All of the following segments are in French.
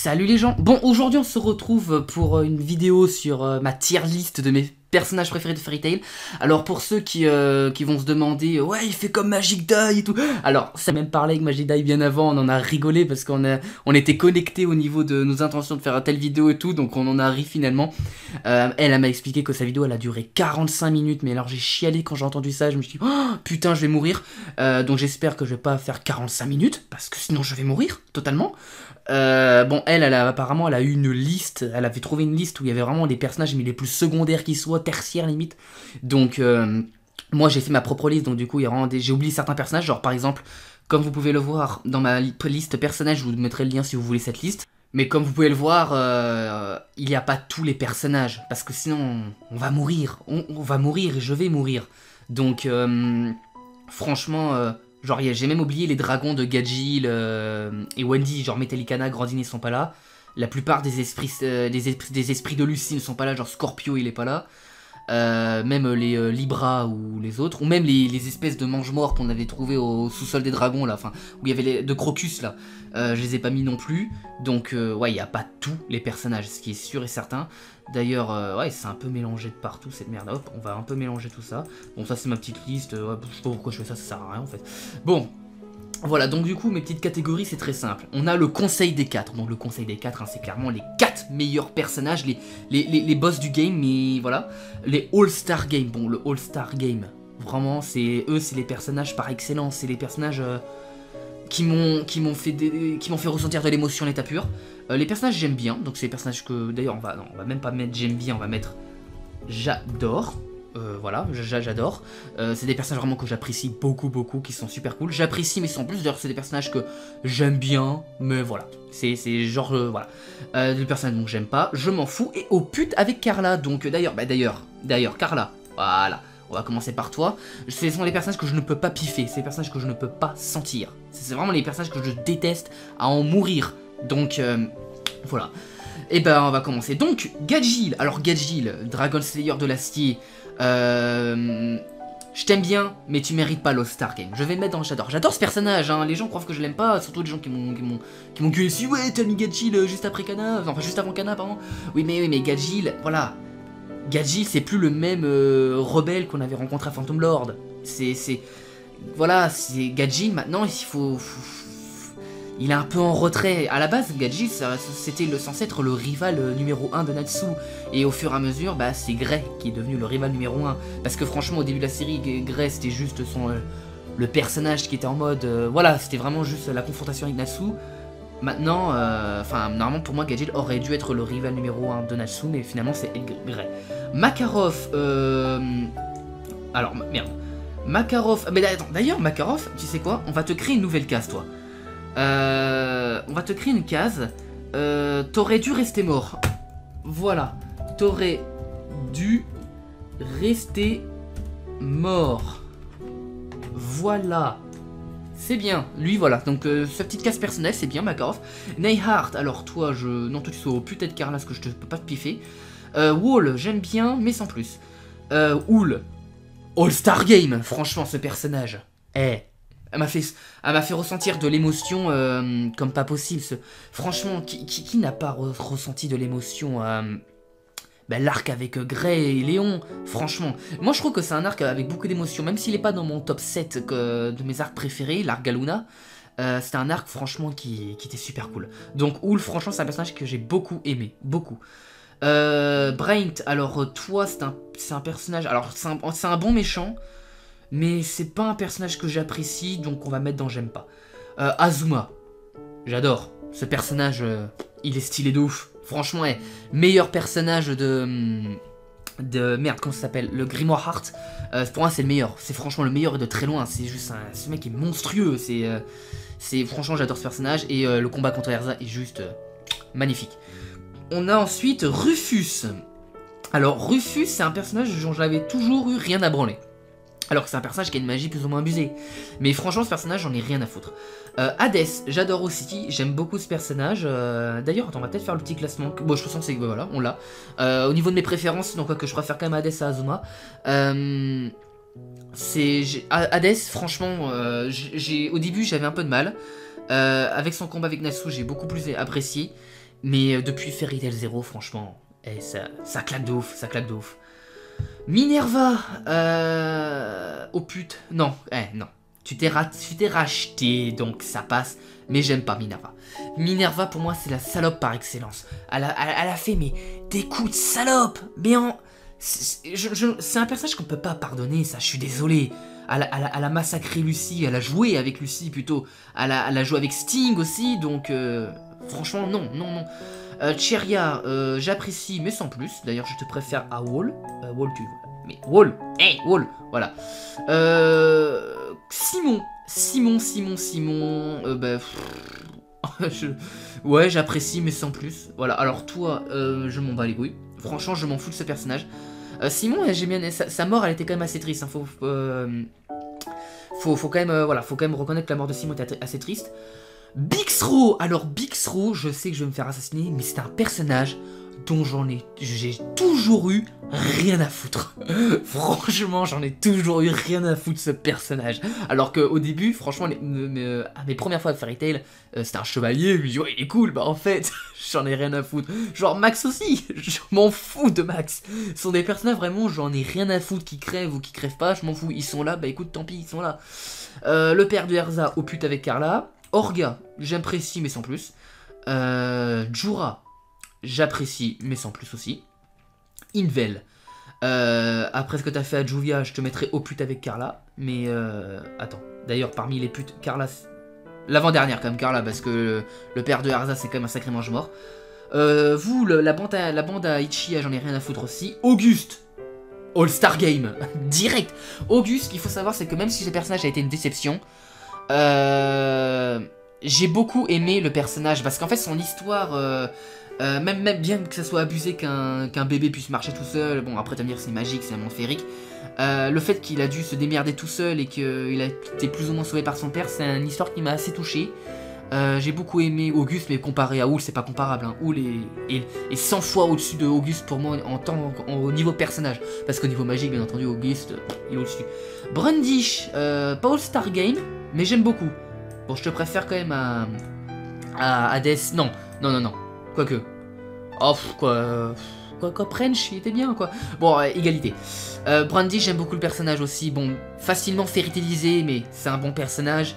Salut les gens. Bon, aujourd'hui on se retrouve pour une vidéo sur ma tier list de mes personnages préférés de Fairy Tail. Alors pour ceux qui vont se demander ouais il fait comme Magic Die et tout, alors ça même parlé avec Magic Die bien avant, on en a rigolé parce on était connectés au niveau de nos intentions de faire une telle vidéo et tout, donc on en a ri finalement. Elle m'a expliqué que sa vidéo elle a duré 45 minutes, mais alors j'ai chialé quand j'ai entendu ça, je me suis dit oh, putain je vais mourir. Donc j'espère que je vais pas faire 45 minutes parce que sinon je vais mourir totalement. Bon, apparemment, elle a eu une liste, elle avait trouvé une liste où il y avait vraiment des personnages, mais les plus secondaires qui soient, tertiaires limite. Donc, moi j'ai fait ma propre liste, donc du coup, j'ai oublié certains personnages, genre par exemple, comme vous pouvez le voir dans ma liste personnage, je vous mettrai le lien si vous voulez cette liste. Mais comme vous pouvez le voir, il n'y a pas tous les personnages, parce que sinon, on va mourir, on va mourir et je vais mourir. Donc, franchement... genre j'ai même oublié les dragons de Gajeel et Wendy, genre Metallicana, Grandine ils sont pas là. La plupart des esprits de Lucie ne sont pas là, genre Scorpio il est pas là. Même les Libra ou les autres, ou même les espèces de mange-morts qu'on avait trouvé au sous-sol des dragons là, enfin où il y avait de Crocus là, je les ai pas mis non plus. Donc ouais, il n'y a pas tous les personnages, ce qui est sûr et certain. D'ailleurs, ouais, c'est un peu mélangé de partout cette merde. Hop, on va un peu mélanger tout ça. Bon, ça c'est ma petite liste, ouais, je sais pas pourquoi je fais ça, ça sert à rien en fait. Bon, voilà, donc du coup, mes petites catégories, c'est très simple. On a le conseil des 4. Donc le conseil des 4, hein, c'est clairement les 4 meilleurs personnages, les boss du game, mais voilà. Les All-Star Game. Bon, le All-Star Game, vraiment, c'est les personnages par excellence. C'est les personnages qui m'ont fait ressentir de l'émotion à l'état pur. Les personnages, j'aime bien. Donc c'est les personnages que, d'ailleurs, on va même pas mettre j'aime bien, on va mettre j'adore. Voilà, j'adore. C'est des personnages vraiment que j'apprécie beaucoup, qui sont super cool. J'apprécie, mais sans plus, d'ailleurs, c'est des personnages que j'aime bien, mais voilà. C'est genre, voilà. Des personnages donc j'aime pas, je m'en fous. Et au pute avec Carla, donc d'ailleurs, Carla, voilà. On va commencer par toi. Ce sont les personnages que je ne peux pas piffer, c'est les personnages que je ne peux pas sentir. C'est vraiment les personnages que je déteste à en mourir. Donc, voilà. Et ben on va commencer. Donc Gajeel, alors Gajeel, Dragon Slayer de l'acier, je t'aime bien, mais tu mérites pas l'All-Star Game. Je vais le mettre dans j'adore. J'adore ce personnage, hein. Les gens croient que je l'aime pas, surtout les gens qui m'ont gueulé dessus. Ouais, t'as mis Gajeel juste après Kana, enfin juste avant Kana, pardon. Oui, mais Gajeel, voilà. Gajeel, c'est plus le même rebelle qu'on avait rencontré à Phantom Lord. Voilà, c'est Gajeel, maintenant, il est un peu en retrait. À la base, Gajeel, c'était censé être le rival numéro 1 de Natsu. Et au fur et à mesure, bah, c'est Gray qui est devenu le rival numéro 1. Parce que franchement, au début de la série, Gray, c'était juste le personnage qui était en mode... voilà, c'était vraiment juste la confrontation avec Natsu. Maintenant, normalement, pour moi, Gajeel aurait dû être le rival numéro 1 de Natsu, mais finalement, c'est Gray. Makarov, alors, merde. Makarov... Mais d'ailleurs, Makarov, tu sais quoi? On va te créer une nouvelle case, toi. On va te créer une case. T'aurais dû rester mort. Voilà. T'aurais dû rester mort. Voilà. C'est bien. Lui, voilà. Donc, sa petite case personnelle, c'est bien, Makarov. Neyhart, alors toi, non, toi, tu sois peut-être Carla, parce que je peux pas te piffer. Wall, j'aime bien, mais sans plus. Hool. All-Star Game. Franchement, ce personnage. Elle m'a fait ressentir de l'émotion comme pas possible. Franchement, qui n'a pas ressenti de l'émotion l'arc avec Gray et Léon, franchement. Moi, je trouve que c'est un arc avec beaucoup d'émotion, même s'il n'est pas dans mon top 7 de mes arcs préférés, l'arc Galuna. C'était un arc, franchement, qui était super cool. Donc, Hool, franchement, c'est un personnage que j'ai beaucoup aimé. Beaucoup. Braint, alors, toi, c'est un personnage... Alors, c'est un bon méchant... Mais c'est pas un personnage que j'apprécie, donc on va mettre dans j'aime pas. Azuma. J'adore. Ce personnage, il est stylé de ouf. Franchement, meilleur personnage de merde, comment ça s'appelle? Le Grimoire Heart. Pour moi, c'est le meilleur. C'est franchement le meilleur et de très loin. C'est juste ce mec est monstrueux. Franchement, j'adore ce personnage. Et le combat contre Erza est juste magnifique. On a ensuite Rufus. Alors, Rufus, c'est un personnage dont j'avais toujours eu rien à branler. Alors que c'est un personnage qui a une magie plus ou moins abusée. Mais franchement, ce personnage, j'en ai rien à foutre. Hades, j'adore aussi. J'aime beaucoup ce personnage. D'ailleurs, attends, on va peut-être faire le petit classement. Bon, je pense que c'est... Voilà, on l'a. Au niveau de mes préférences, donc quoi que je préfère quand même Hades à Azuma. Hades, franchement, au début, j'avais un peu de mal. Avec son combat avec Natsu, j'ai beaucoup plus apprécié. Mais depuis Fairy Tail Zero, franchement, ça claque de ouf, ça claque de ouf. Minerva, oh pute, non, non. Tu t'es racheté, donc ça passe, mais j'aime pas Minerva. Minerva, pour moi, c'est la salope par excellence. Elle a fait, mais, des coups de salope, mais c'est un personnage qu'on peut pas pardonner, ça, je suis désolé. Elle a massacré Lucy, elle a joué avec Lucy, plutôt. Elle a joué avec Sting aussi, donc, franchement, non. Cheria, j'apprécie, mais sans plus. D'ailleurs, je te préfère à Wall. Wall, mais Wall, hey, Wall, voilà. Simon, ouais, j'apprécie, mais sans plus. Voilà, alors toi, je m'en bats les couilles. Franchement, je m'en fous de ce personnage. Simon, j'ai bien... sa mort, elle était quand même assez triste. Hein. Faut quand même, voilà, faut quand même reconnaître que la mort de Simon était assez triste. Bixro, alors Bixro, je sais que je vais me faire assassiner, mais c'est un personnage dont j'ai toujours eu rien à foutre. Franchement, j'en ai toujours eu rien à foutre ce personnage. Alors qu'au début, franchement, mes premières fois à Fairy Tail, c'était un chevalier, je me dis, ouais, il est cool, bah en fait, j'en ai rien à foutre. Genre Max aussi, je m'en fous de Max. Ce sont des personnages vraiment, j'en ai rien à foutre, qui crèvent ou qui crèvent pas, je m'en fous. Ils sont là, bah écoute, tant pis, ils sont là. Le père de Erza, au pute avec Carla. Orga, j'apprécie, mais sans plus. Jura, j'apprécie, mais sans plus aussi. Invel, après ce que t'as fait à Juvia, je te mettrai au pute avec Carla. Mais attends, d'ailleurs, parmi les putes, Carla, l'avant-dernière quand même, Carla, parce que le père de Erza, c'est quand même un sacré mange-mort. Vous, la bande à Ichiya, j'en ai rien à foutre aussi. Auguste, All-Star Game, direct. Auguste, ce qu'il faut savoir, c'est que même si ce personnage a été une déception, j'ai beaucoup aimé le personnage, parce qu'en fait, son histoire... même bien que ça soit abusé qu'un bébé puisse marcher tout seul, bon après t'as me dire c'est magique, c'est un monde féerique, le fait qu'il a dû se démerder tout seul et qu'il a été plus ou moins sauvé par son père, c'est une histoire qui m'a assez touché. J'ai beaucoup aimé Auguste, mais comparé à Houl, c'est pas comparable, hein. Houl est 100 fois au-dessus de Auguste pour moi au niveau personnage, parce qu'au niveau magique bien entendu Auguste il est au-dessus. Brundish, pas All-Star Game, mais j'aime beaucoup. Bon, je te préfère quand même à Hades, non. Quoique. Oh, quoi, Prench, il était bien, quoi. Bon, égalité. Brandy, j'aime beaucoup le personnage aussi. Bon, facilement fairytailisé, mais c'est un bon personnage.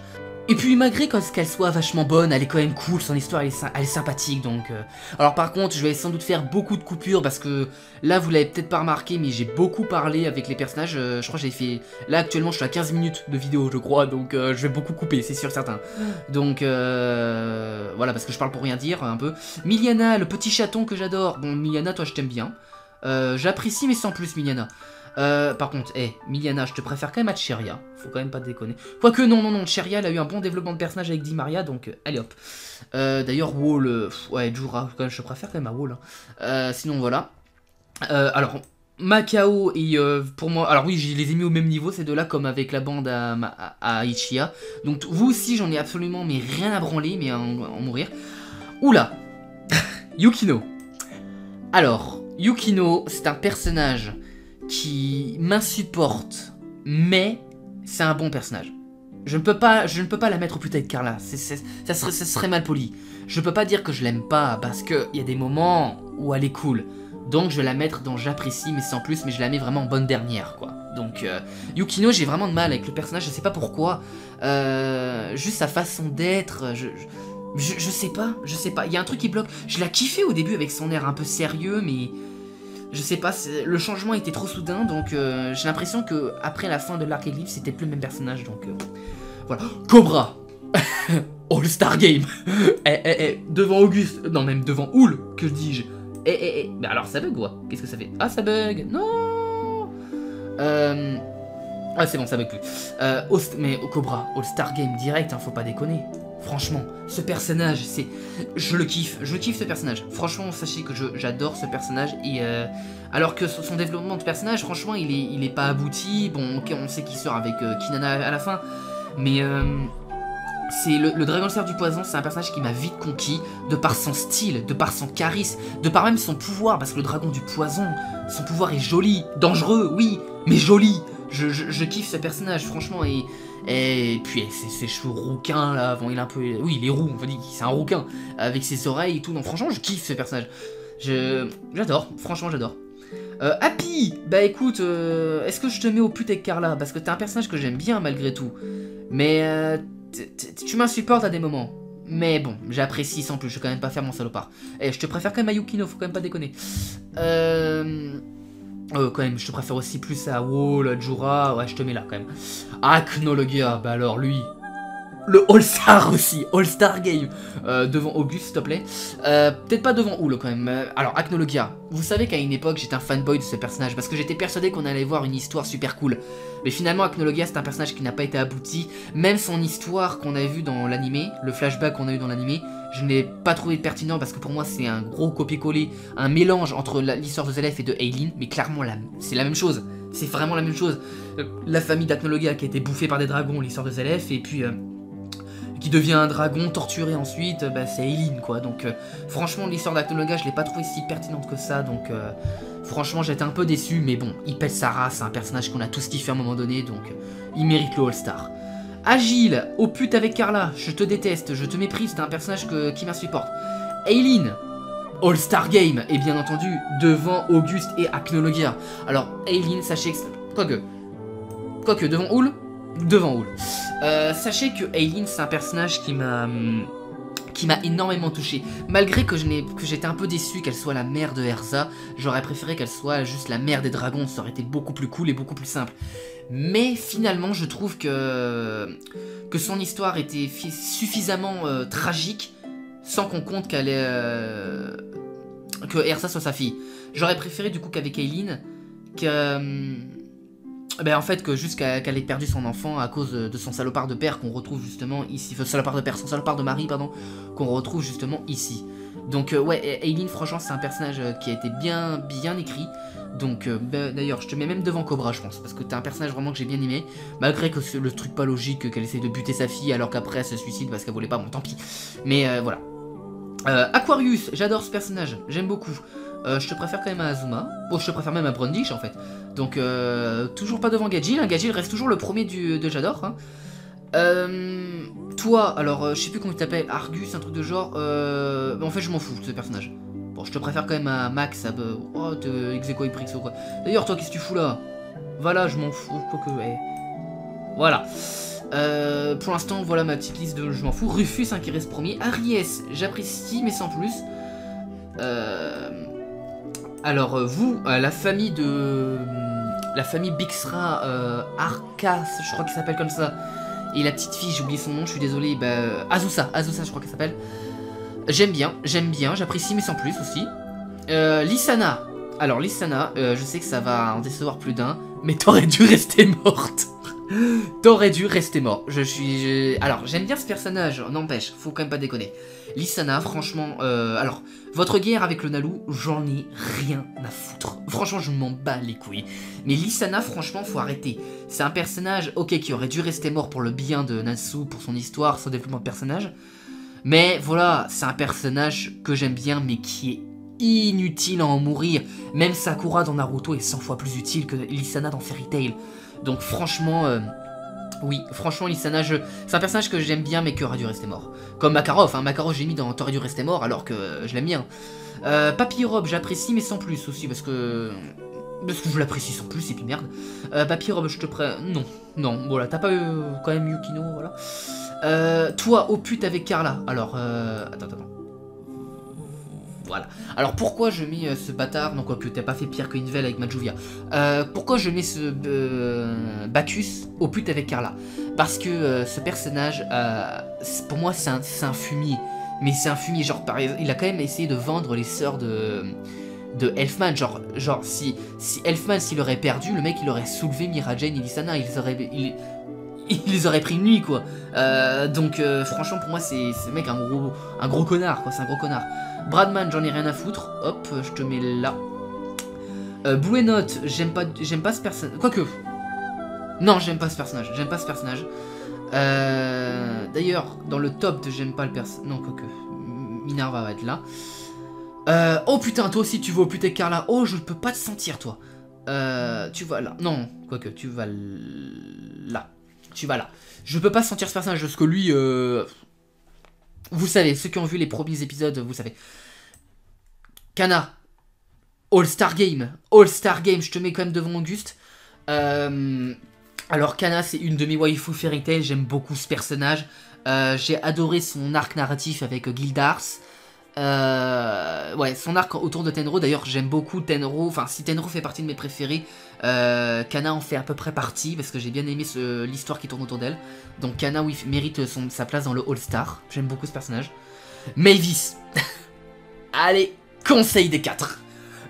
Et puis, malgré qu'elle soit vachement bonne, elle est quand même cool, son histoire, elle est sympathique, donc... Alors, par contre, je vais sans doute faire beaucoup de coupures, parce que là, vous l'avez peut-être pas remarqué, mais j'ai beaucoup parlé avec les personnages. Je crois que j'ai fait... Là, actuellement, je suis à 15 minutes de vidéo, je crois, donc je vais beaucoup couper, c'est sûr, certain. Donc, voilà, parce que je parle pour rien dire, un peu. Miliana, le petit chaton que j'adore. Bon, Miliana, toi, je t'aime bien. J'apprécie, mais sans plus, Miliana. Par contre, Miliana, je te préfère quand même à Cheria. Faut quand même pas déconner. Quoique, non, Cheria, elle a eu un bon développement de personnage avec Di Maria, donc allez hop. D'ailleurs, Wall, ouais, Jura, quand même, je te préfère quand même à Wall. Hein. Sinon, voilà. Alors, Macao et pour moi, alors oui, je les ai mis au même niveau, ces deux-là, comme avec la bande à Ichiya. Donc, vous aussi, j'en ai absolument, mais rien à branler, mais à en mourir. Oula. Yukino. Alors, Yukino, c'est un personnage qui m'insupporte, mais c'est un bon personnage. Je ne peux pas la mettre au putain de Carla, ça serait mal poli. Je peux pas dire que je l'aime pas, parce qu'il y a des moments où elle est cool. Donc je vais la mettre dans j'apprécie, mais sans plus, mais je la mets vraiment en bonne dernière, quoi. Donc Yukino, j'ai vraiment de mal avec le personnage, je sais pas pourquoi. Juste sa façon d'être, je sais pas. Il y a un truc qui bloque. Je la kiffais au début avec son air un peu sérieux, mais... Je sais pas, le changement était trop soudain, donc j'ai l'impression que après la fin de l'arc Eclipse, c'était plus le même personnage, donc voilà. Cobra. All-Star Game. Devant Auguste, non même devant Houl, que dis-je. Mais alors ça bug quoi? Qu'est-ce que ça fait? Ah ça bug. Non. Ah c'est bon, ça bug plus. Mais Cobra, All-Star Game direct, hein, faut pas déconner. Franchement, ce personnage, je le kiffe ce personnage. Franchement, sachez que j'adore ce personnage. Et alors que son développement de personnage, franchement, il est pas abouti. Bon, ok, on sait qu'il sort avec Kinana à la fin. Mais c'est le Dragon Slayer du Poison, c'est un personnage qui m'a vite conquis. De par son style, de par son charisme, de par même son pouvoir. Parce que le Dragon du Poison, son pouvoir est joli. Dangereux, oui, mais joli. Je kiffe ce personnage, franchement, et puis ses cheveux rouquins là, bon, il est un peu... Oui, il est roux, on va dire c'est un rouquin, avec ses oreilles et tout, donc franchement je kiffe ce personnage. J'adore, franchement j'adore. Happy, bah écoute, est-ce que je te mets au pute avec Carla? Parce que t'es un personnage que j'aime bien malgré tout. Mais tu m'insupportes à des moments. Mais bon, j'apprécie sans plus, je vais quand même pas faire mon salopard. Et je te préfère quand même à Yukino, faut quand même pas déconner. Quand même, je te préfère aussi plus à Wall, à Jura, ouais, je te mets là quand même. Acnologia, bah alors lui... Le All-Star aussi, All-Star Game. Devant Auguste, s'il te plaît. Peut-être pas devant Oul quand même. Alors, Acnologia. Vous savez qu'à une époque, j'étais un fanboy de ce personnage parce que j'étais persuadé qu'on allait voir une histoire super cool. Mais finalement, Acnologia, c'est un personnage qui n'a pas été abouti. Même son histoire qu'on a vu dans l'animé, le flashback qu'on a eu dans l'animé, je ne l'ai pas trouvé pertinent parce que pour moi, c'est un gros copier-coller, un mélange entre l'histoire de Zelef et de Aileen. Mais clairement, c'est la même chose. C'est vraiment la même chose. La famille d'Acnologia qui a été bouffée par des dragons, l'histoire de Zelef, et puis... qui devient un dragon torturé ensuite, bah, c'est Aileen quoi. Donc franchement l'histoire d'Acnologia je l'ai pas trouvé si pertinente que ça, donc franchement j'étais un peu déçu, mais bon, il pète sa race, c'est un personnage qu'on a tous kiffé à un moment donné, donc il mérite le All-Star. Agile, au pute avec Carla, je te déteste, je te méprise, t'es un personnage qui m'insupporte. Aileen, All-Star Game, et bien entendu devant Auguste et Acnologia. Alors Aileen, sachez que... Quoique, devant Oul. Sachez que Aileen c'est un personnage qui m'a énormément touché. Malgré que j'étais un peu déçu qu'elle soit la mère de Erza, j'aurais préféré qu'elle soit juste la mère des dragons, ça aurait été beaucoup plus cool et beaucoup plus simple. Mais finalement je trouve que son histoire était suffisamment tragique, sans qu'on compte que Erza soit sa fille. J'aurais préféré du coup qu'avec Aileen, ben en fait que juste qu'elle ait perdu son enfant à cause de son salopard de père qu'on retrouve justement ici, son salopard de mari pardon, qu'on retrouve justement ici. Donc ouais, Aileen franchement c'est un personnage qui a été bien écrit. Donc ben, d'ailleurs je te mets même devant Cobra je pense, parce que t'es un personnage vraiment que j'ai bien aimé. Malgré que c'est le truc pas logique qu'elle essaie de buter sa fille alors qu'après elle se suicide parce qu'elle voulait pas, bon tant pis. Mais voilà. Aquarius, j'adore ce personnage, j'aime beaucoup. Je te préfère quand même à Azuma. Bon, je te préfère même à Brundish en fait. Donc, toujours pas devant Gajil. Hein. Gajil reste toujours le premier de J'adore. Hein. Toi, alors, je sais plus comment tu t'appelles, Argus, un truc de genre. En fait, je m'en fous de ce personnage. Bon, je te préfère quand même à Max, de Execo et Prixo quoi. D'ailleurs, toi, qu'est-ce que tu fous là? Voilà, je m'en fous. Quoique, ouais. Voilà. Pour l'instant, voilà ma petite liste de je m'en fous. Rufus, hein, qui reste premier. Aries, j'apprécie, mais sans plus. Alors vous, la famille Bixra, Arcas, je crois qu'il s'appelle comme ça, et la petite fille, j'ai oublié son nom, je suis désolé, bah, Azusa je crois qu'elle s'appelle. J'aime bien, j'apprécie mais sans plus aussi. Lissana, alors Lissana, je sais que ça va en décevoir plus d'un, mais t'aurais dû rester morte. T'aurais dû rester mort. Alors, j'aime bien ce personnage, n'empêche, faut quand même pas déconner. Lissana, franchement, alors, votre guerre avec le Nalu, j'en ai rien à foutre. Franchement, je m'en bats les couilles. Mais Lissana, franchement, faut arrêter. C'est un personnage, ok, qui aurait dû rester mort pour le bien de Natsu, pour son histoire, son développement de personnage. Mais voilà, c'est un personnage que j'aime bien, mais qui est inutile à en mourir. Même Sakura dans Naruto est 100 fois plus utile que Lissana dans Fairy Tail. Donc franchement, oui, franchement Lissana, c'est un personnage que j'aime bien mais qui aurait dû rester mort. Comme Makarov, hein, Makarov j'ai mis dans T'aurais dû rester mort alors que je l'aime bien. Papyrobe, j'apprécie mais sans plus aussi parce que je l'apprécie sans plus et puis merde. Papyrobe, je te prends... Non, voilà, t'as pas eu quand même Yukino, voilà. Toi, au pute avec Carla, alors, attends. Voilà. Alors pourquoi je mets ce bâtard, non quoique t'as pas fait pire que Invel avec Majuvia. Pourquoi je mets ce Bacchus au pute avec Carla? Parce que ce personnage, pour moi c'est un fumier. Mais c'est un fumier, genre par exemple, il a quand même essayé de vendre les sœurs de Elfman. Genre si Elfman s'il aurait perdu, le mec il aurait soulevé Miragen et Lissana, il les aurait pris une nuit quoi. Donc franchement pour moi c'est mec un gros connard quoi, c'est un gros connard. Bradman, j'en ai rien à foutre. Hop, je te mets là. Blue Note, j'aime pas ce personnage. Quoique. Non, j'aime pas ce personnage. D'ailleurs, dans le top de j'aime pas le personnage. Non, quoique. Minerva va être là. Oh putain, toi aussi tu vas au putain Carla. Oh, je peux pas te sentir, toi. Tu vas là. Non, quoique, tu vas là. Tu vas là. Je peux pas sentir ce personnage parce que lui... Vous savez, ceux qui ont vu les premiers épisodes, vous savez. Kana. All-Star Game. All-Star Game, je te mets quand même devant Auguste. Alors Kana, c'est une de mes waifus Fairy Tail, j'aime beaucoup ce personnage. J'ai adoré son arc narratif avec Gildars. Ouais, son arc autour de Tenro, d'ailleurs j'aime beaucoup Tenro, enfin si Tenro fait partie de mes préférés, Kana en fait à peu près partie, parce que j'ai bien aimé l'histoire qui tourne autour d'elle. Donc Kana, oui, mérite sa place dans le All-Star, j'aime beaucoup ce personnage. Mavis. Allez, conseil des 4.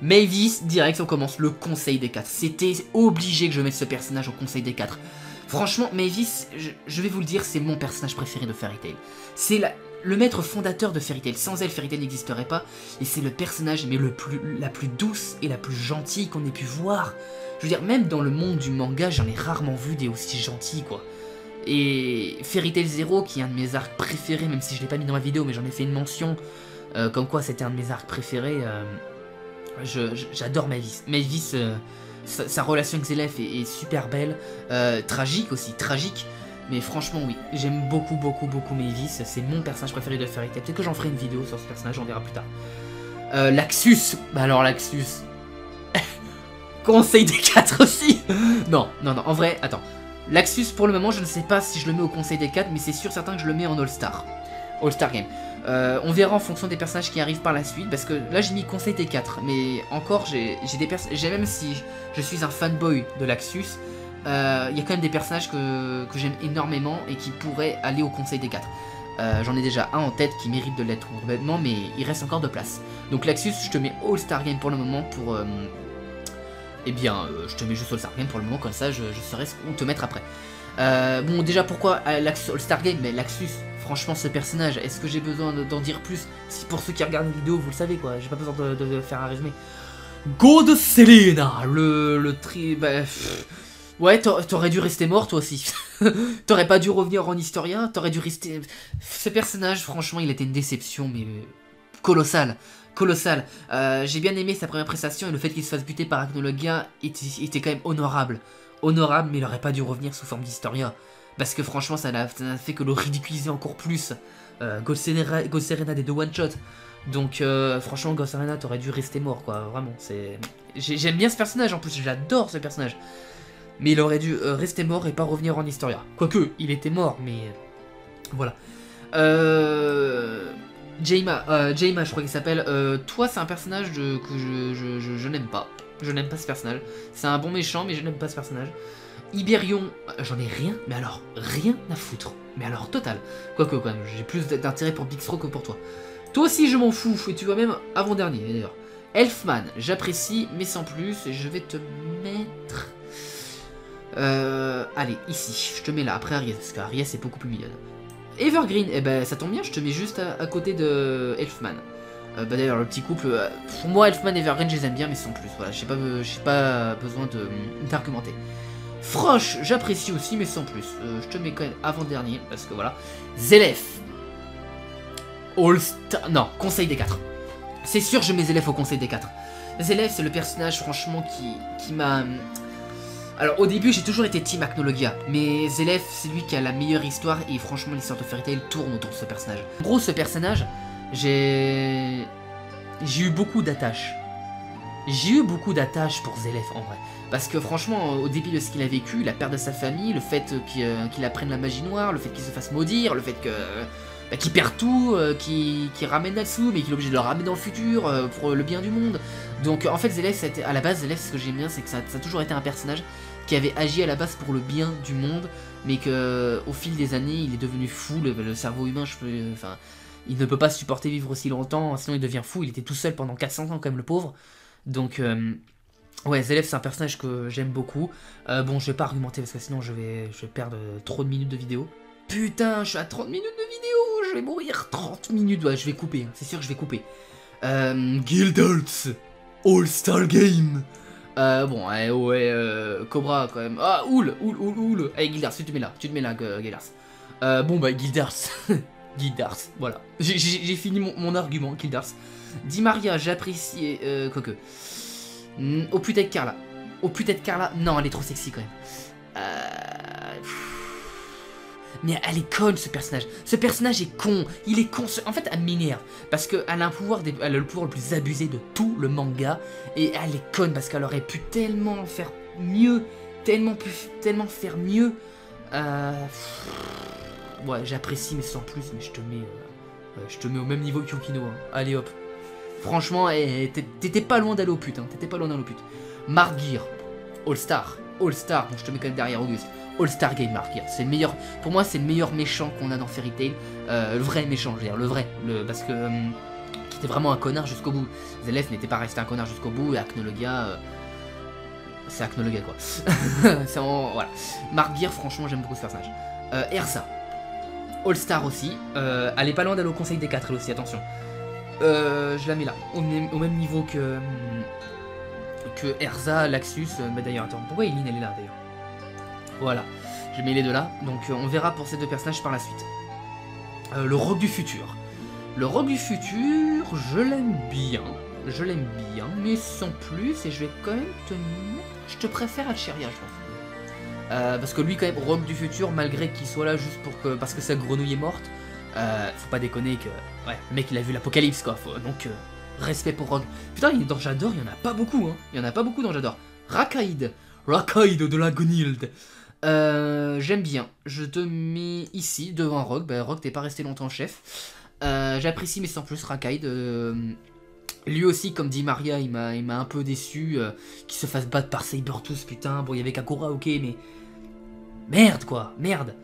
Mavis, direct on commence le conseil des 4. C'était obligé que je mette ce personnage au conseil des 4. Franchement, Mavis, je vais vous le dire, c'est mon personnage préféré de Fairy Tail. C'est le maître fondateur de Fairy Tail. Sans elle, Fairy Tail n'existerait pas. Et c'est le personnage mais la plus douce et la plus gentille qu'on ait pu voir. Je veux dire, même dans le monde du manga, j'en ai rarement vu des aussi gentils, quoi. Et Fairy Tail Zero, qui est un de mes arcs préférés, même si je l'ai pas mis dans ma vidéo, mais j'en ai fait une mention, comme quoi c'était un de mes arcs préférés. J'adore Mavis. Mavis, sa relation avec Zelef est super belle. Tragique aussi, tragique. Mais franchement, oui, j'aime beaucoup, beaucoup, beaucoup Mavis. C'est mon personnage préféré de Fairy Tail. Peut-être que j'en ferai une vidéo sur ce personnage, on verra plus tard. Laxus. Bah alors, Laxus. Conseil des 4 aussi. Non, non, non, en vrai, attends. Laxus, pour le moment, je ne sais pas si je le mets au conseil des 4, mais c'est sûr certain que je le mets en All-Star. All-Star Game. On verra en fonction des personnages qui arrivent par la suite, parce que là j'ai mis conseil des 4, mais encore j'ai des personnages, même si je suis un fanboy de Laxus, il y a quand même des personnages que j'aime énormément et qui pourraient aller au conseil des 4. J'en ai déjà un en tête qui mérite de l'être complètement, mais il reste encore de place. Donc Laxus, je te mets All-Star Game pour le moment pour... eh bien, je te mets juste All-Star Game pour le moment, comme ça je saurai où te mettre après. Bon, déjà pourquoi All-Star Game? Mais Laxus, franchement, ce personnage, est-ce que j'ai besoin d'en dire plus? Si pour ceux qui regardent les vidéos, vous le savez quoi, j'ai pas besoin de faire un résumé. God Selena, bah, ouais, t'aurais dû rester mort toi aussi. T'aurais pas dû revenir en Historia, t'aurais dû rester... Ce personnage, franchement, il était une déception, mais colossale. Colossal. J'ai bien aimé sa première prestation et le fait qu'il se fasse buter par Agnologia était quand même honorable. Honorable, mais il aurait pas dû revenir sous forme d'Historia. Parce que franchement, ça n'a fait que le ridiculiser encore plus. God Serena des deux one-shot. Donc franchement, God Serena, t'aurais dû rester mort, quoi. Vraiment, c'est... J'aime bien ce personnage, en plus, j'adore ce personnage. Mais il aurait dû rester mort et pas revenir en Historia. Quoique, il était mort, mais... Voilà. Jaima, je crois qu'il s'appelle. Toi, c'est un personnage que je n'aime pas. Je n'aime pas ce personnage. C'est un bon méchant, mais je n'aime pas ce personnage. Iberion, j'en ai rien, mais alors, rien à foutre. Mais alors, total. Quoique, quand même, j'ai plus d'intérêt pour Big Throw que pour toi. Toi aussi, je m'en fous, et tu vois même avant-dernier, d'ailleurs. Elfman, j'apprécie, mais sans plus, et je vais te mettre... allez, ici, je te mets là, après Aries, parce qu'Aries, c'est beaucoup plus mignonne. Evergreen, eh ben ça tombe bien, je te mets juste à côté de Elfman. Bah d'ailleurs le petit couple, pour moi Elfman et Evergreen je les aime bien mais sans plus, voilà, j'ai pas besoin d'argumenter. Frosh, j'apprécie aussi mais sans plus, je te mets quand même avant-dernier parce que voilà. Zelef. All-Star, non, conseil des 4. C'est sûr je mets Zelef au conseil des 4. Zelef c'est le personnage franchement qui m'a... Alors au début j'ai toujours été team Agnologia, mais Zelef c'est lui qui a la meilleure histoire et franchement l'histoire de Fairy Tail tourne autour de ce personnage. En gros ce personnage, j'ai eu beaucoup d'attaches. J'ai eu beaucoup d'attaches pour Zelef en vrai. Parce que franchement au début de ce qu'il a vécu, la perte de sa famille, le fait qu'il apprenne la magie noire, le fait qu'il se fasse maudire, le fait que... qu'il perd tout, qu'il ramène Natsu, mais qu'il est obligé de le ramener dans le futur pour le bien du monde. Donc en fait Zelef, à la base Zelef ce que j'aime bien c'est que ça a toujours été un personnage qui avait agi à la base pour le bien du monde, mais que au fil des années il est devenu fou, le cerveau humain, enfin, il ne peut pas supporter vivre aussi longtemps, sinon il devient fou, il était tout seul pendant 400 ans quand même le pauvre. Donc ouais, Zelef c'est un personnage que j'aime beaucoup. Bon je vais pas argumenter parce que sinon je vais perdre trop de minutes de vidéo. Putain, je suis à 30 minutes de vidéo, je vais mourir. 30 minutes, ouais, je vais couper, c'est sûr que je vais couper. Gildals, All-Star Game. Bon, ouais, Cobra quand même. Ah, Oul. Allez, Gildars, tu te mets là, Gildars. Bon, bah, Gildars. Gildars, voilà. J'ai fini mon argument, Gildars. Di Maria, j'apprécie. Quoique. Oputec Carla. Oh peut-être Carla. Non, elle est trop sexy quand même. Mais elle est conne ce personnage. Ce personnage est con. Il est con. En fait, elle m'énerve. Parce qu'elle a, elle a le pouvoir le plus abusé de tout le manga. Et elle est conne parce qu'elle aurait pu tellement faire mieux. Tellement faire mieux. Ouais, j'apprécie, mais sans plus. Mais je te mets au même niveau que Yukino. Hein. Allez hop. Franchement, t'étais pas loin d'aller au pute. Hein. T'étais pas loin d'aller au pute. Margear. All-Star. All-Star. Bon, je te mets quand même derrière Auguste. All-Star Game Margear. C'est le meilleur. Pour moi, c'est le meilleur méchant qu'on a dans Fairy Tail. Le vrai méchant, je veux dire. Le vrai. Parce que. Qui était vraiment un connard jusqu'au bout. Zelef n'était pas resté un connard jusqu'au bout. Et Acnologia. C'est Acnologia quoi. Voilà. Margear, franchement, j'aime beaucoup ce personnage. Erza. All-Star aussi. Elle est pas loin d'aller au conseil des 4 elle aussi, attention. Je la mets là. Au même niveau que Erza, Laxus. Mais d'ailleurs, attends, pourquoi Eileen elle est là d'ailleurs? Voilà, je mets les deux là. Donc on verra pour ces deux personnages par la suite. Le Rogue du futur. Le Rogue du futur, je l'aime bien. Je l'aime bien, mais sans plus. Et je vais quand même te mettre... Je te préfère Alcheria, je pense. Parce que lui, quand même, Rogue du futur, malgré qu'il soit là juste parce que sa grenouille est morte, faut pas déconner que... Ouais, le mec, il a vu l'apocalypse, quoi. Donc, respect pour Rogue. Putain, dans J'adore, il y en a pas beaucoup, hein. Il y en a pas beaucoup dans J'adore. Rakaïd de la Gunilde. J'aime bien. Je te mets ici, devant Rogue. Bah, Rogue, t'es pas resté longtemps chef. J'apprécie, mais sans plus, Rakaïd. Lui aussi, comme dit Maria, il m'a un peu déçu. Qu'il se fasse battre par Sabertooth, putain. Bon, il y avait Kakura, ok, mais... Merde, quoi. Merde.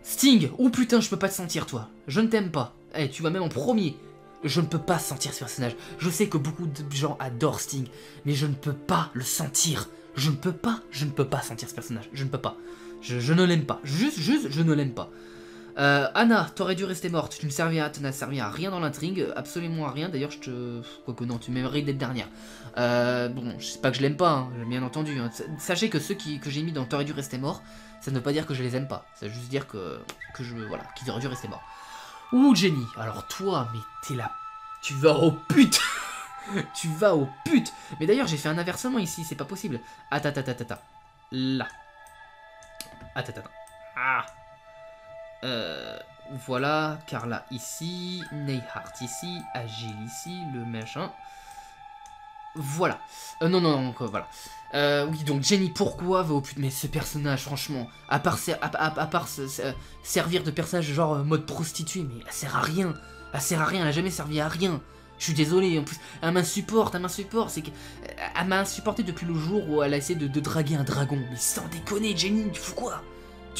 Sting. Oh putain, je peux pas te sentir, toi. Je ne t'aime pas. Eh, tu vas même en premier. Je ne peux pas sentir ce personnage. Je sais que beaucoup de gens adorent Sting, mais je ne peux pas le sentir. Je ne peux pas sentir ce personnage. Je ne peux pas. Je ne l'aime pas. Juste, je ne l'aime pas. Anna, t'aurais dû rester morte. Tu n'as servi à rien dans l'intrigue. Absolument à rien. D'ailleurs, je te... Quoique non, tu mériterais d'être dernière. Bon, je sais pas que je l'aime pas, hein, bien entendu. Hein. Sachez que ceux que j'ai mis dans t'aurais dû rester mort, ça ne veut pas dire que je les aime pas. Ça veut juste dire voilà, qu'ils auraient dû rester morts. Ouh, Jenny. Alors toi, mais t'es là. Tu vas au pute. Tu vas au pute. Mais d'ailleurs, j'ai fait un inversement ici, c'est pas possible. Attends. Là. Attends. Ah. Voilà, Carla ici, Neyhart ici, Agile ici, le machin. Voilà. Non, voilà. Oui, donc Jenny, pourquoi va au pute? Mais ce personnage, franchement, à part servir de personnage genre mode prostituée, mais elle sert à rien. Elle a jamais servi à rien. Je suis désolé, en plus, elle m'insupporte, c'est qu'elle m'a insupporté depuis le jour où elle a essayé de draguer un dragon. Mais sans déconner, Jenny, tu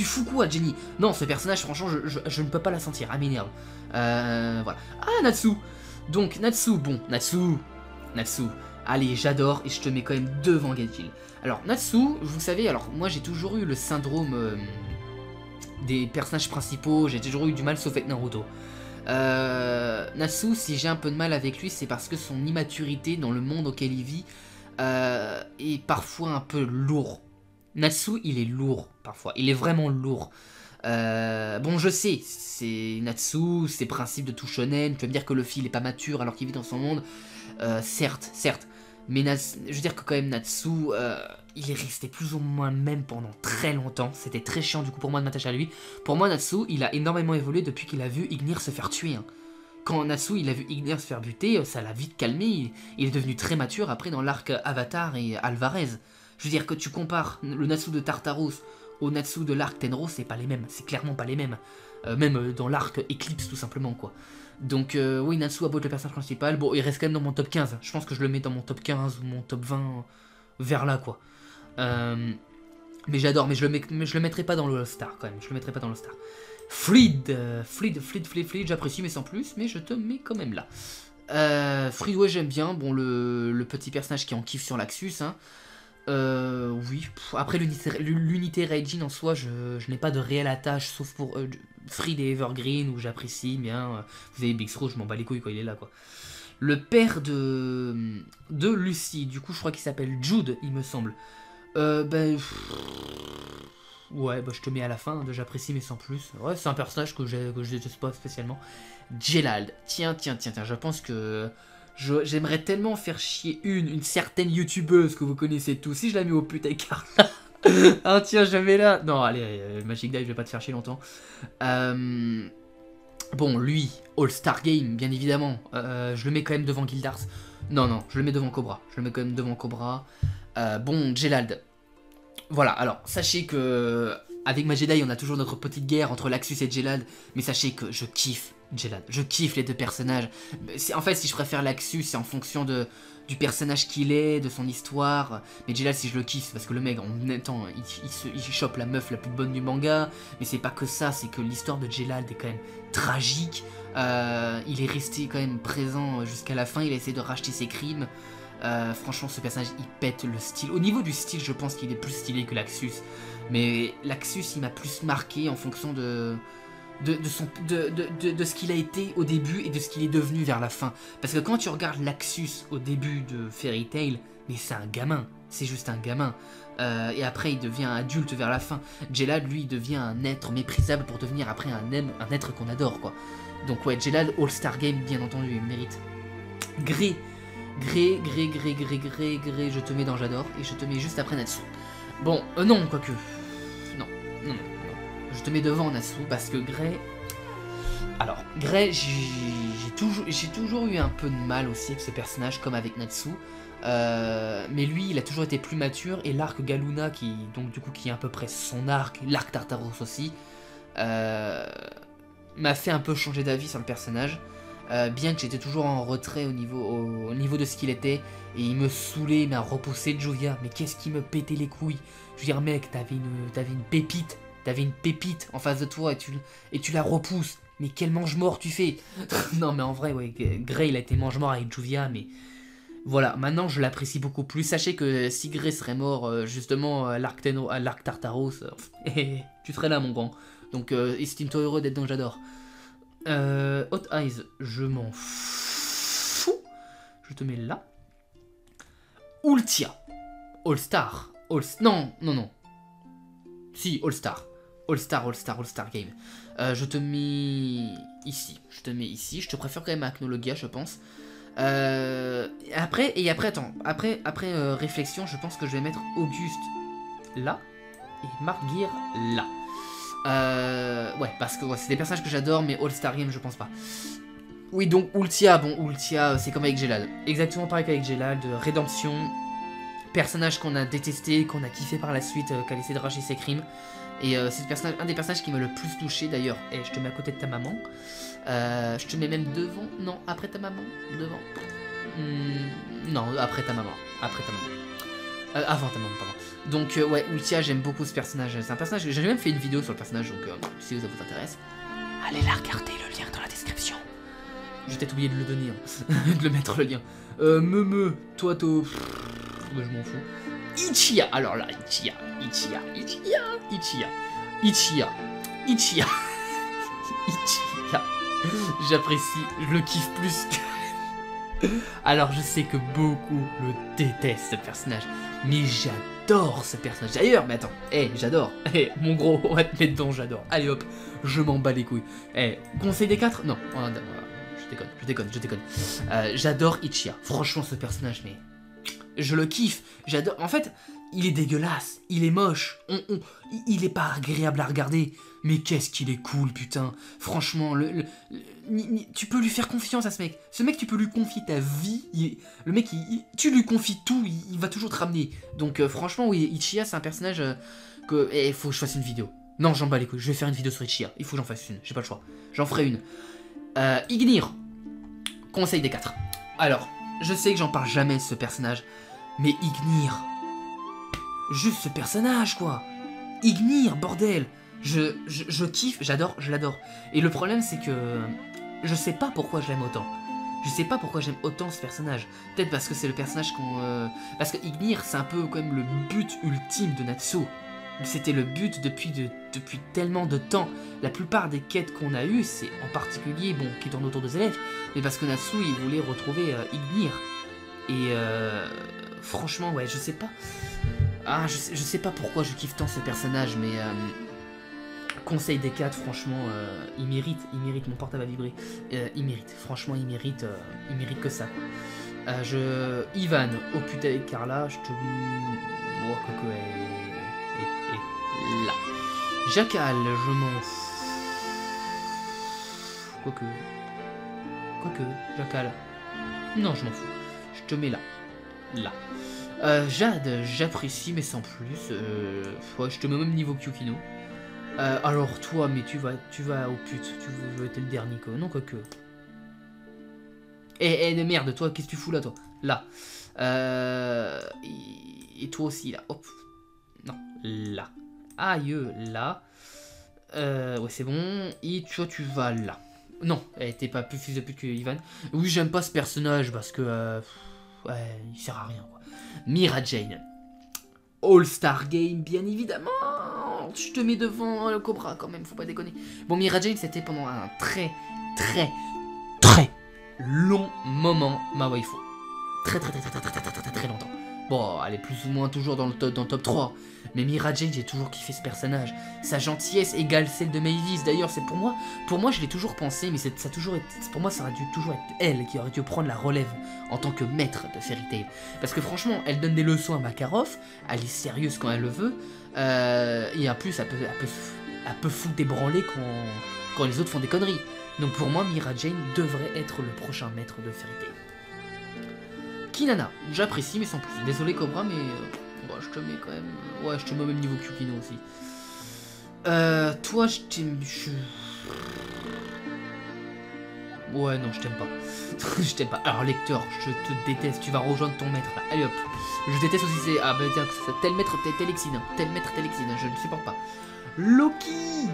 fous quoi, Jenny? Non, ce personnage, franchement, je ne peux pas la sentir, elle m'énerve. Voilà. Ah, Natsu. Donc, Natsu, bon, Natsu. Allez, j'adore, et je te mets quand même devant Gajil. Alors, Natsu, vous savez, alors, moi, j'ai toujours eu le syndrome des personnages principaux, j'ai toujours eu du mal, sauf avec Naruto. Natsu, si j'ai un peu de mal avec lui, c'est parce que son immaturité dans le monde auquel il vit est parfois un peu lourd. Natsu, il est lourd, parfois. Il est vraiment lourd. Bon, je sais, c'est Natsu, c'est principe de tout shonen. Tu vas me dire que le fil est pas mature alors qu'il vit dans son monde. Certes. Mais je veux dire que quand même, Natsu, il est resté plus ou moins le même pendant très longtemps. C'était très chiant du coup pour moi de m'attacher à lui. Pour moi, Natsu, il a énormément évolué depuis qu'il a vu Ignir se faire tuer. Hein. Quand Natsu, il a vu Ignir se faire buter, ça l'a vite calmé. Il est devenu très mature après dans l'arc Avatar et Alvarez. Je veux dire que tu compares le Natsu de Tartaros au Natsu de l'arc Tenro, c'est pas les mêmes. C'est clairement pas les mêmes. Même dans l'arc Eclipse tout simplement quoi. Donc oui, Natsu a beau être le personnage principal. Bon, il reste quand même dans mon top 15. Je pense que je le mets dans mon top 15 ou mon top 20 vers là quoi. Mais j'adore, mais je le mettrai pas dans le All-Star quand même. Je le mettrai pas dans le All-Star. Fleed, j'apprécie mais sans plus, mais je te mets quand même là. Fleed, ouais, j'aime bien. Bon, le petit personnage qui en kiffe sur l'Axus, hein. Oui. Après l'unité Raijin en soi, je n'ai pas de réelle attache, sauf pour Fried et Evergreen où j'apprécie bien. Vous avez Big Throw, je m'en bats les couilles quand il est là quoi. Le père de Lucy, du coup je crois qu'il s'appelle Jude, il me semble. Ouais, bah je te mets à la fin, j'apprécie mais sans plus. Ouais, c'est un personnage que je déteste pas spécialement. Gelald, tiens, je pense que J'aimerais tellement faire chier une certaine youtubeuse que vous connaissez tous. Si je la mets au putain car ah tiens, je mets là. Non, allez, Magic Dive, je vais pas te faire chier longtemps. Bon, lui, All-Star Game, bien évidemment. Je le mets quand même devant Guildars. Non, non, je le mets devant Cobra. Je le mets quand même devant Cobra. Bon, Gelald. Voilà, alors, sachez que avec Majedi, on a toujours notre petite guerre entre Laxus et Gelald. Mais sachez que je kiffe Gelald. Je kiffe les deux personnages. En fait, si je préfère Laxus, c'est en fonction du personnage qu'il est, de son histoire. Mais Gelald, si je le kiffe, parce que le mec, en même temps, il chope la meuf la plus bonne du manga. Mais c'est pas que ça, c'est que l'histoire de Gelald est quand même tragique. Il est resté quand même présent jusqu'à la fin. Il a essayé de racheter ses crimes. Franchement, ce personnage, il pète le style. Au niveau du style, je pense qu'il est plus stylé que Laxus. Mais Laxus, il m'a plus marqué en fonction de ce qu'il a été au début et de ce qu'il est devenu vers la fin. Parce que quand tu regardes Laxus au début de Fairy Tail, mais c'est un gamin, c'est juste un gamin. Et après il devient adulte vers la fin. Gelald, lui, il devient un être méprisable pour devenir après un être qu'on adore, quoi. Donc ouais, Gelald, All-Star Game, bien entendu, il mérite. Gré, je te mets dans J'adore et je te mets juste après Natsu. Bon, non, quoique. Non. Je te mets devant Natsu parce que Grey. Alors, Grey, j'ai toujours eu un peu de mal aussi avec ce personnage, comme avec Natsu. Mais lui, il a toujours été plus mature et l'arc Galuna, qui est à peu près son arc, l'arc Tartaros aussi, m'a fait un peu changer d'avis sur le personnage. Bien que j'étais toujours en retrait au niveau de ce qu'il était, et il me saoulait, il m'a repoussé Jovia, mais qu'est-ce qui me pétait les couilles. Je veux dire, mec, t'avais une pépite en face de toi et tu la repousses, mais quel mange-mort tu fais. Non mais en vrai, ouais, Grey il a été mange-mort avec Jovia, mais voilà, maintenant je l'apprécie beaucoup plus. Sachez que si Grey serait mort justement à l'arc Tartaros, tu serais là mon grand. Donc estime-toi heureux d'être dans J'adore. Hot Eyes, je m'en fous. Je te mets là. Ultia. All-Star. Non. Si, All-Star. All-Star Game. Je te mets ici. Je te préfère quand même à Acnologia, je pense. Après, réflexion, je pense que je vais mettre Auguste là. Et Margir là. Ouais, parce que ouais, c'est des personnages que j'adore, mais All-Star Game, je pense pas. Oui, donc Ultia, c'est comme avec Gelald. Exactement pareil qu'avec Gelald, rédemption, personnage qu'on a détesté, qu'on a kiffé par la suite, qui a essayé de racheter ses crimes. Et c'est un des personnages qui m'a le plus touché d'ailleurs. Et je te mets à côté de ta maman. Je te mets même devant. Non, après ta maman. Devant. Non, après ta maman. Avant ta maman, pardon. Donc ouais, Ultia, j'aime beaucoup ce personnage. C'est un personnage, j'ai même fait une vidéo sur le personnage, donc si ça vous intéresse, allez la regarder, le lien dans la description. J'ai peut-être oublié de le donner, hein. De le mettre le lien. Toi, je m'en fous. Ichia, alors là, Ichia. J'apprécie, je le kiffe plus. Alors je sais que beaucoup le détestent ce personnage, mais j'adore ce personnage. D'ailleurs, mais attends, j'adore. Mon gros, on va te mettre dedans, j'adore. Allez hop, je m'en bats les couilles. Conseil des 4 ? Non, je déconne. J'adore Ichia. Franchement, ce personnage, mais je le kiffe. J'adore. En fait, il est dégueulasse, il est moche, il est pas agréable à regarder, mais qu'est-ce qu'il est cool, putain. Franchement, tu peux lui faire confiance à ce mec. Ce mec, tu peux lui confier ta vie. Le mec, tu lui confies tout, il va toujours te ramener. Donc franchement, oui, Ichia, c'est un personnage que... il faut que je fasse une vidéo. Non, j'en bats les couilles, je vais faire une vidéo sur Ichia. Il faut que j'en fasse une, j'ai pas le choix. J'en ferai une. Ignir. Conseil des 4. Alors, je sais que j'en parle jamais de ce personnage, mais Ignir... Juste ce personnage, quoi. Ignir, bordel. Je kiffe, j'adore, je l'adore. Et le problème, c'est que je sais pas pourquoi je l'aime autant. Je sais pas pourquoi j'aime autant ce personnage. Peut-être parce que c'est le personnage qu'on... Parce que Ignir, c'est un peu quand même le but ultime de Natsu. C'était le but depuis tellement de temps. La plupart des quêtes qu'on a eues, c'est en particulier, bon, qui tournent autour de Zelef, mais parce que Natsu, il voulait retrouver Ignir. Et franchement, ouais, je sais pas. Ah, je sais pas pourquoi je kiffe tant ce personnage, mais Conseil des 4, franchement, il mérite, mon portable à vibrer. Il mérite, franchement, il mérite que ça, quoi. Ivan, oh putain, avec Carla, je te... Oh, Coco est là. Jackal, je m'en fous. Quoique, Jackal. Non, je m'en fous. Je te mets là. Là. Jade, j'apprécie, mais sans plus. Ouais, je te mets au même niveau que Yukino. Alors toi, mais tu vas au pute. Tu veux être le dernier, quoi. Non, quoique. Eh, merde, toi, qu'est-ce que tu fous là, toi? Là. Et toi aussi, là. Hop. Non, là. Aïe, là. Ouais, c'est bon. Et toi, tu vas là. Non, t'es pas plus fils de pute que Ivan. Oui, j'aime pas ce personnage parce que... ouais, il sert à rien, quoi. Mira Jane. All-Star Game, bien évidemment. Je te mets devant le Cobra, quand même, faut pas déconner. Bon, Mira Jane, c'était pendant un très long moment ma waifu. Très longtemps. Bon, elle est plus ou moins toujours dans le top 3. Mais Mira Jane, j'ai toujours kiffé ce personnage. Sa gentillesse égale celle de Mavis. D'ailleurs, c'est pour moi, je l'ai toujours pensé, mais ça a toujours été, pour moi, ça aurait dû toujours être elle qui aurait dû prendre la relève en tant que maître de Fairy Tail. Parce que franchement, elle donne des leçons à Makarov, elle est sérieuse quand elle le veut, et en plus, elle peut foutre des branlées quand les autres font des conneries. Donc pour moi, Mira Jane devrait être le prochain maître de Fairy Tail. Kinana, j'apprécie, mais sans plus. Désolé Cobra, mais bon, je te mets quand même... Ouais, je te mets au même niveau que Yukino aussi. Toi, je t'aime... Ouais, non, je t'aime pas. Je t'aime pas. Alors, lecteur, je te déteste. Tu vas rejoindre ton maître, là. Allez, hop. Je déteste aussi, c'est... Ah, bah, tiens, tel maître, tel exine. Tel maître, tel exine. Je ne supporte pas. Loki.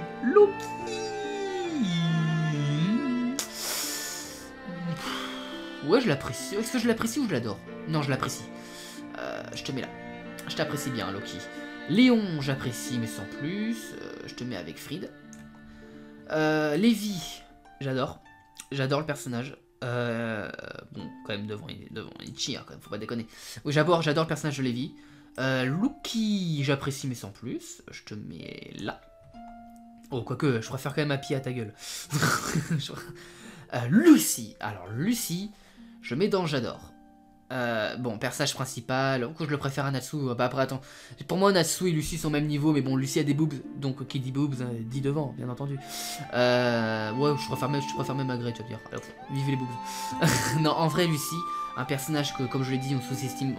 Ouais, je l'apprécie. Est-ce que je l'apprécie ou je l'adore? Non, je l'apprécie. Je te mets là. Je t'apprécie bien, Loki. Léon, j'apprécie, mais sans plus. Je te mets avec Fried. Lévi, j'adore. J'adore le personnage. Bon, quand même devant Ichi, hein, quand même, faut pas déconner. Oui, j'adore le personnage de Lévi. Lucky, j'apprécie, mais sans plus. Je te mets là. Oh, quoique, je préfère quand même Happy à ta gueule. Lucy. Alors, Lucy, je mets dans j'adore. Bon, personnage principal, je le préfère à Natsu. Bah après, attends. Pour moi, Natsu et Lucy sont au même niveau, mais bon, Lucy a des boobs, donc qui dit boobs, dit devant, bien entendu. Ouais, je préfère même Agré, tu vas dire. Alors, vive les boobs. Non, en vrai, Lucy, un personnage que, comme je l'ai dit, on sous-estime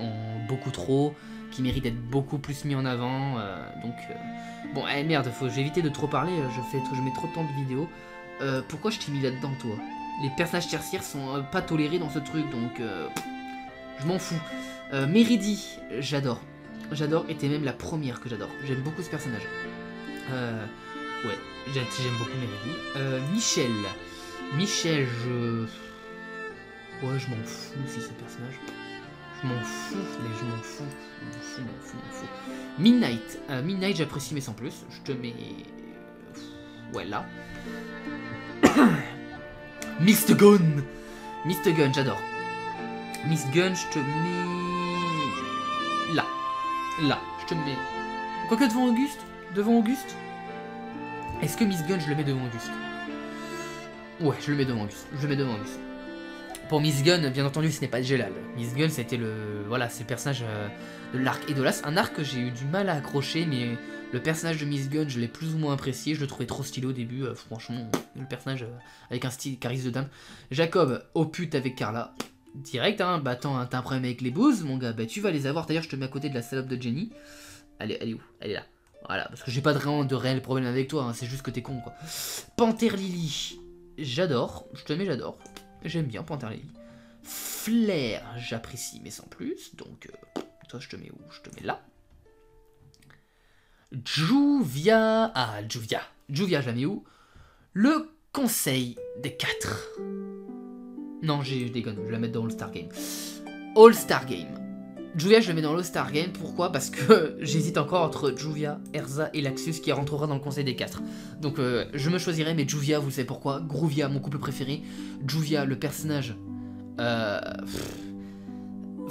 beaucoup trop, qui mérite d'être beaucoup plus mis en avant. Donc, bon, merde, j'ai évité de trop parler, je mets trop de temps de vidéo. Pourquoi je t'ai mis là-dedans, toi? Les personnages tertiaires sont pas tolérés dans ce truc, donc je m'en fous. Meridi, j'adore. J'adore, et t'es même la première que j'adore. J'aime beaucoup ce personnage. Ouais, j'aime beaucoup Meridi. Michel, ouais, je m'en fous si c'est le personnage. Je m'en fous. Midnight, Midnight, j'apprécie, mais sans plus. Je te mets... Ouais, là. Mr. Gun, j'adore. Miss Gun, je te mets... Là, je te mets... Quoique devant Auguste. Est-ce que Miss Gun, je le mets devant Auguste? Ouais, je le mets devant Auguste. Pour Miss Gun, bien entendu, ce n'est pas Gelal. Miss Gun, c'était voilà, c'est le personnage de l'arc Edolas. Un arc que j'ai eu du mal à accrocher, mais le personnage de Miss Gun, je l'ai plus ou moins apprécié. Je le trouvais trop stylé au début. Franchement, le personnage avec un style charisme de dame. Jacob, au pute avec Carla. Direct, hein. Bah attends, t'as un problème avec les bouses, mon gars. Bah tu vas les avoir. D'ailleurs, je te mets à côté de la salope de Jenny. Elle est où? Elle est là. Voilà, parce que j'ai pas de réel problème avec toi. Hein. C'est juste que t'es con, quoi. Panthère Lily, j'adore. Je te mets j'adore. J'aime bien Panthère Lily. Flair, j'apprécie, mais sans plus. Donc, toi, je te mets où? Je te mets là. Juvia. Ah, Juvia, je la mets où? Le Conseil des 4. Non, je déconne, je vais la mettre dans All-Star Game. All-Star Game. Juvia, je la mets dans l'All-Star Game. Pourquoi? Parce que j'hésite encore entre Juvia, Erza et Laxus qui rentrera dans le Conseil des 4. Donc je me choisirai, mais Juvia, vous savez pourquoi? Groovia, mon couple préféré. Juvia, le personnage...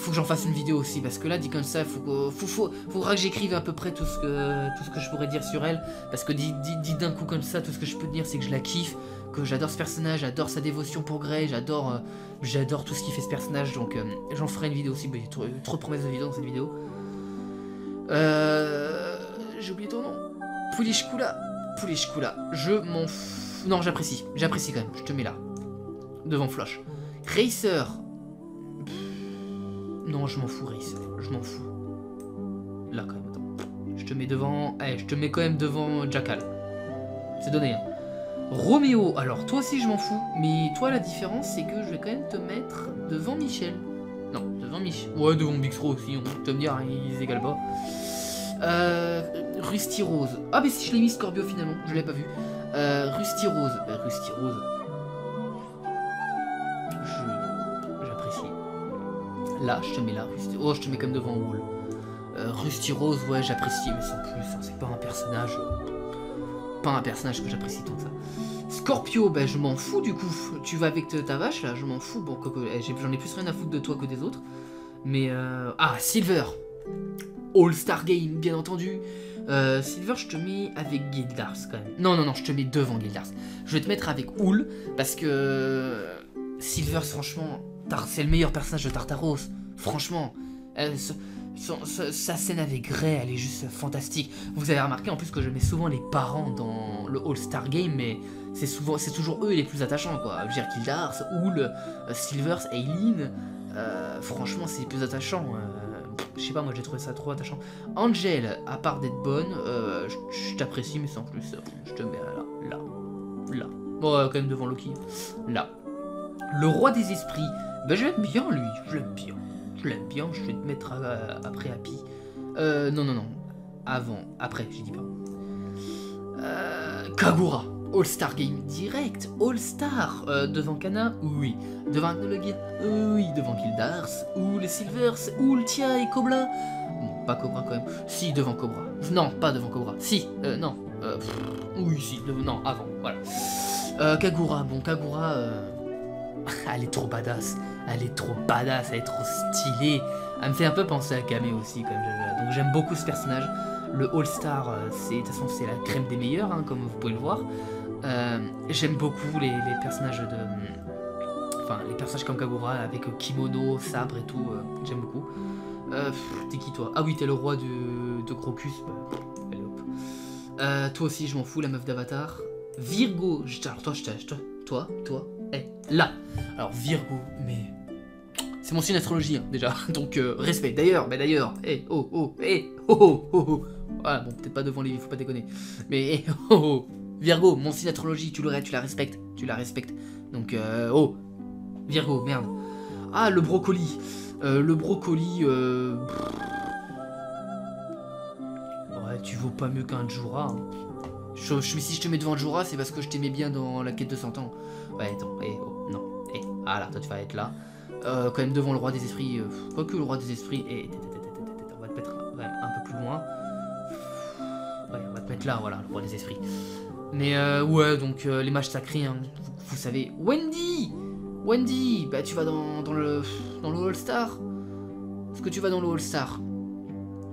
faut que j'en fasse une vidéo aussi, parce que là, dit comme ça, faudra que j'écrive à peu près tout ce que je pourrais dire sur elle, parce que dit d'un coup comme ça, tout ce que je peux dire, c'est que je la kiffe, que j'adore ce personnage, j'adore sa dévotion pour Grey, j'adore tout ce qui fait ce personnage, donc j'en ferai une vidéo aussi, il y a trop de promesses de vidéo dans cette vidéo. J'ai oublié ton nom. Pulishkula, je m'en fous. Non, j'apprécie quand même, je te mets là, devant Flash. Racer. Non, je m'en fous, Racer, je m'en fous. Là, quand même, attends. Je te mets devant... Allez, je te mets quand même devant Jackal. C'est donné, hein. Roméo, alors toi aussi je m'en fous, mais toi la différence c'est que je vais quand même te mettre devant Michel. Non, devant Michel. Ouais, devant Bixro aussi, on peut me dire, hein, ils égalent pas. Rusty Rose. Ah, mais si je l'ai mis Scorpio finalement, je l'ai pas vu. Rusty Rose. Rusty Rose. J'apprécie. Là, je te mets là, Rusty. Oh, je te mets comme devant Wall. Rusty Rose, ouais, j'apprécie, mais sans plus, hein, c'est pas un personnage. Pas un personnage que j'apprécie tant que ça. Scorpio, ben je m'en fous du coup. Tu vas avec ta vache là, je m'en fous. Bon, j'en ai plus rien à foutre de toi que des autres. Mais ah, Silver. All-Star Game, bien entendu. Silver, je te mets avec Gildars quand même. Non, je te mets devant Gildars. Je vais te mettre avec Houl parce que Silver, franchement, c'est le meilleur personnage de Tartaros. Franchement, sa scène avec Grey, elle est juste fantastique. Vous avez remarqué en plus que je mets souvent les parents dans le All-Star Game, mais c'est toujours eux les plus attachants, quoi. Je veux dire, Gildars, Houl, Silvers, Aileen, franchement, c'est les plus attachants. Je sais pas, moi j'ai trouvé ça trop attachant. Angel, à part d'être bonne, je t'apprécie, mais sans plus. Je te mets là. Bon, quand même devant Loki. Là. Le roi des esprits. Ben, je l'aime bien, lui. Je l'aime bien. Je vais te mettre après Happy. Non. Avant. Après, j'ai dit pas. Kagura. All-Star Game direct. All-Star. Devant Kana, oui. Devant Agnologue, oui. Devant Gildars, ou les Silvers, ou le Tia et Cobra. Bon, pas Cobra quand même. Si, devant Cobra. Non, pas devant Cobra. Si, non. Oui, si. Non, avant. Voilà. Kagura. Bon, Kagura. Elle est trop badass. Elle est trop stylée. Elle me fait un peu penser à Kame aussi, comme donc j'aime beaucoup ce personnage. Le All-Star, de toute façon c'est la crème des meilleurs, hein, comme vous pouvez le voir. J'aime beaucoup les personnages enfin les personnages comme Kagura avec kimono, sabre et tout. J'aime beaucoup. T'es qui toi? Ah oui, t'es le roi de Crocus. Allez hop. Toi aussi je m'en fous, la meuf d'Avatar. Virgo. Alors toi, là. Alors Virgo, mais c'est mon signe d'astrologie hein, déjà, donc respect. D'ailleurs, voilà, bon, peut-être pas devant les, faut pas déconner. Mais Virgo, mon signe d'astrologie, tu la respectes, Donc Virgo, merde. Ah, le brocoli, ouais, tu vaux pas mieux qu'un Jura. Hein. Si je te mets devant Jura, c'est parce que je t'aimais bien dans la quête de 100 ans. Ouais, attends, ah là, toi tu vas être là. Quand même devant le roi des esprits, quoique le roi des esprits, on va te mettre un peu plus loin. Ouais, on va te mettre là, voilà, le roi des esprits. Mais ouais, donc les mages sacrés, hein, vous savez. Wendy, bah tu vas dans le All-Star. Est-ce que tu vas dans le All-Star?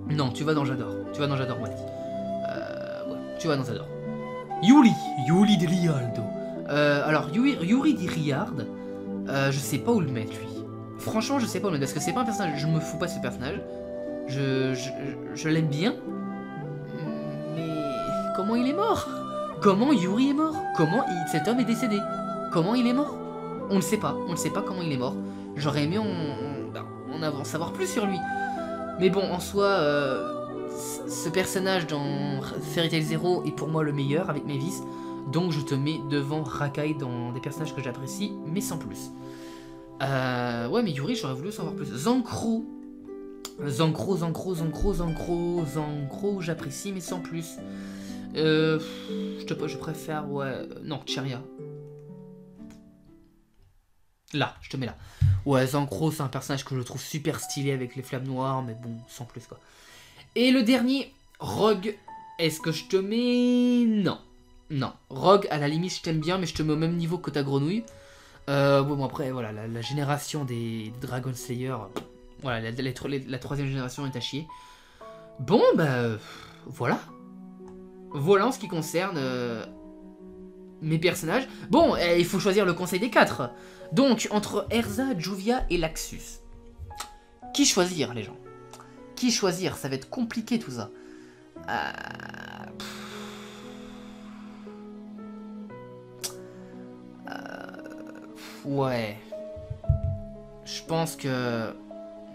Non, tu vas dans J'adore. Wendy. Ouais, tu vas dans J'adore. Yuri de Rialdo. Alors, Yuri de Riard, je sais pas où le mettre, lui. Franchement, je sais pas où le mettre, parce que c'est pas un personnage, je me fous pas de ce personnage. Je l'aime bien. Mais comment il est mort? Comment Yuri est mort? Cet homme est décédé? Comment il est mort? On ne sait pas comment il est mort. J'aurais aimé en savoir plus sur lui. Mais bon, en soi, ce personnage dans Fairy Tail Zero est pour moi le meilleur avec Mavis. Donc je te mets devant Rakai dans des personnages que j'apprécie, mais sans plus. Ouais, mais Yuri, j'aurais voulu savoir plus. Zancro, j'apprécie, mais sans plus. Je préfère, ouais... non, Cheria. Là, je te mets là. Ouais, Zancro, c'est un personnage que je trouve super stylé avec les flammes noires, mais bon, sans plus, quoi. Et le dernier, Rogue. Est-ce que je te mets... Non. Rogue, à la limite, je t'aime bien, mais je te mets au même niveau que ta grenouille. Bon, après, voilà, la génération des Dragon Slayer, Voilà, la troisième génération est à chier. Bon, bah, voilà. Voilà en ce qui concerne mes personnages. Bon, il faut choisir le conseil des 4. Donc, entre Erza, Juvia et Laxus. Qui choisir, les gens? Qui choisir? Ça va être compliqué, tout ça. Ouais. Je pense que...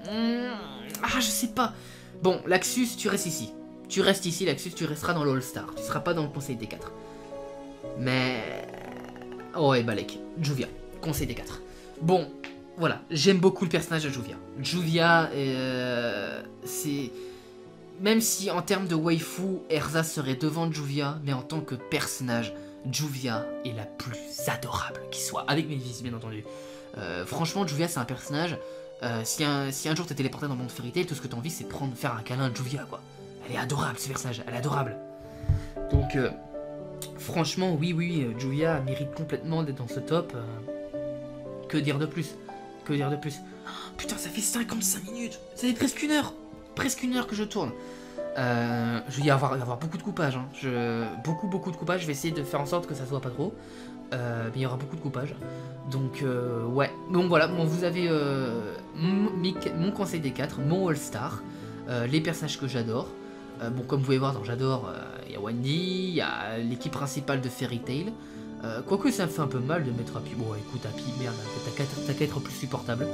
je sais pas. Bon, Laxus, tu restes ici. Tu restes ici, Laxus, tu resteras dans l'All-Star. Tu seras pas dans le conseil des 4. Mais... ouais, Balek. Juvia. Conseil des 4. Bon, voilà. J'aime beaucoup le personnage de Juvia. Juvia, c'est... Même si en termes de waifu, Erza serait devant Juvia, mais en tant que personnage, Juvia est la plus adorable qui soit. Avec mes vis, bien entendu. Franchement, Juvia, c'est un personnage... si un jour t'es téléporté dans le monde Fairy Tail, tout ce que t'as envie, c'est de faire un câlin à Juvia, quoi. Elle est adorable, ce personnage. Elle est adorable. Donc... franchement, oui, Juvia mérite complètement d'être dans ce top. Que dire de plus? Que dire de plus? Oh, putain, ça fait 55 minutes. Ça fait presque une heure. Presque une heure que je tourne. Je vais y avoir beaucoup de coupage. Hein. Beaucoup de coupage. Je vais essayer de faire en sorte que ça soit pas trop. Mais il y aura beaucoup de coupage. Donc, ouais. Donc voilà, bon, vous avez mon conseil des 4, mon All-Star, les personnages que j'adore. Bon, comme vous pouvez voir dans J'adore, il y a Wendy, il y a l'équipe principale de Fairy Tail. Quoique ça me fait un peu mal de mettre Happy. Bon, écoute, Happy, merde, t'as qu'à être plus supportable.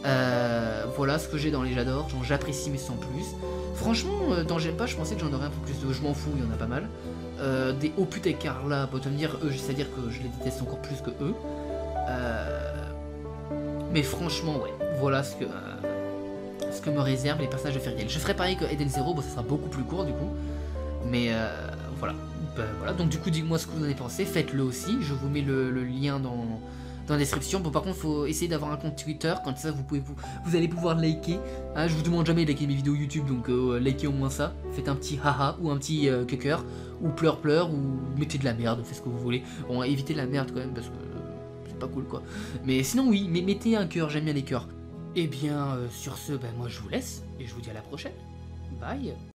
Voilà ce que j'ai dans les J'adore. J'apprécie mais sans plus. Franchement, dans J'aime pas, je pensais que j'en aurais un peu plus de. Je m'en fous, il y en a pas mal. Des oh putain Carla, autant dire eux, c'est-à-dire que je les déteste encore plus que eux. Mais franchement, ouais, voilà ce que me réservent les personnages de Fairy Tail. Je ferai pareil que Eden Zero, bon ça sera beaucoup plus court du coup. Mais voilà. Voilà. Donc du coup, dites-moi ce que vous en avez pensé, faites-le aussi. Je vous mets le lien dans la description. Bon, par contre, il faut essayer d'avoir un compte Twitter, comme ça vous allez pouvoir liker. Hein, je vous demande jamais de liker mes vidéos YouTube, donc likez au moins ça. Faites un petit haha ou un petit cœur, ou pleure, ou mettez de la merde, faites ce que vous voulez. Bon, évitez la merde quand même, parce que c'est pas cool quoi. Mais sinon, oui, mais mettez un cœur, j'aime bien les cœurs. Et bien, sur ce, moi je vous laisse, et je vous dis à la prochaine. Bye.